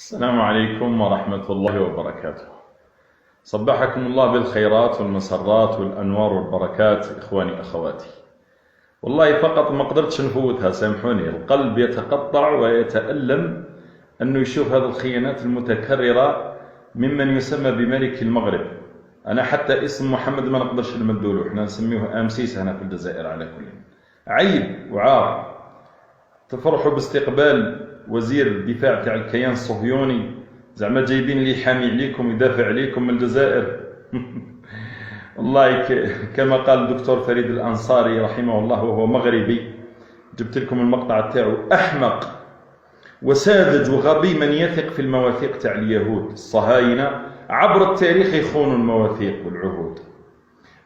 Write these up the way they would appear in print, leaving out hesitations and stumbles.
السلام عليكم ورحمة الله وبركاته. صبحكم الله بالخيرات والمسرات والأنوار والبركات إخواني أخواتي. والله فقط ما قدرتش نفوتها، سامحوني، القلب يتقطع ويتألم أنه يشوف هذه الخيانات المتكررة ممن يسمى بملك المغرب. أنا حتى اسم محمد ما نقدرش نمدوله، احنا نسميه أمسيس هنا في الجزائر. على كل عيب وعار تفرحوا باستقبال وزير الدفاع تاع الكيان الصهيوني، زعما جايبين لي حامي عليكم يدافع عليكم من الجزائر. والله كما قال الدكتور فريد الأنصاري رحمه الله وهو مغربي، جبت لكم المقطع تاعو: أحمق وساذج وغبي من يثق في المواثيق تاع اليهود الصهاينة، عبر التاريخ يخونوا المواثيق والعهود.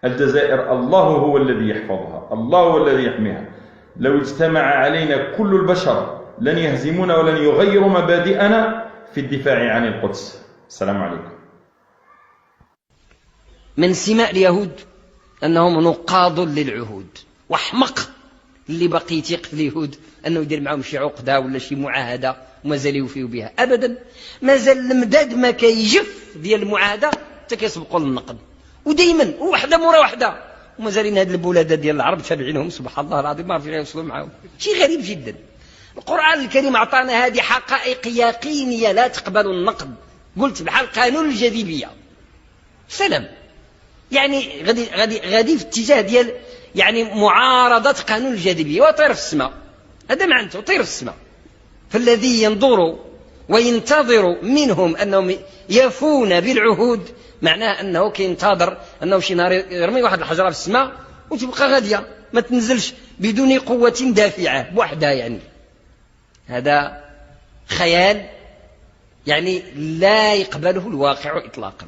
الجزائر الله هو الذي يحفظها، الله هو الذي يحميها. لو اجتمع علينا كل البشر لن يهزمونا ولن يغيروا مبادئنا في الدفاع عن القدس. السلام عليكم. من سماء اليهود أنهم نقاض للعهود، وأحمق اللي بقي يثيق في اليهود أنه يدير معهم شي عقدة ولا شي معاهدة ومازال يوفيوا بها أبدا. مازال المداد ما كيجف ديال المعاهدة حتى كيسبقوا للنقد، ودائما وحدة مورا وحدة، ومازالين هاد البلادة ديال العرب تابعينهم سبحان الله العظيم، ما عرفوا يوصلوا معاهم. شيء غريب جدا. القرآن الكريم أعطانا هذه حقائق يقينية لا تقبل النقد. قلت بحال قانون الجاذبية، سلام، يعني غادي في اتجاه ديال يعني معارضة قانون الجاذبية وطير في السماء. هذا معناته طير في السماء. فالذي ينظر وينتظر منهم أنهم يفون بالعهود معناه أنه كينتظر أنه شي نهار يرمي واحد الحجرة في السماء وتبقى غادية ما تنزلش بدون قوة دافعة بوحدها. يعني هذا خيال يعني لا يقبله الواقع إطلاقا.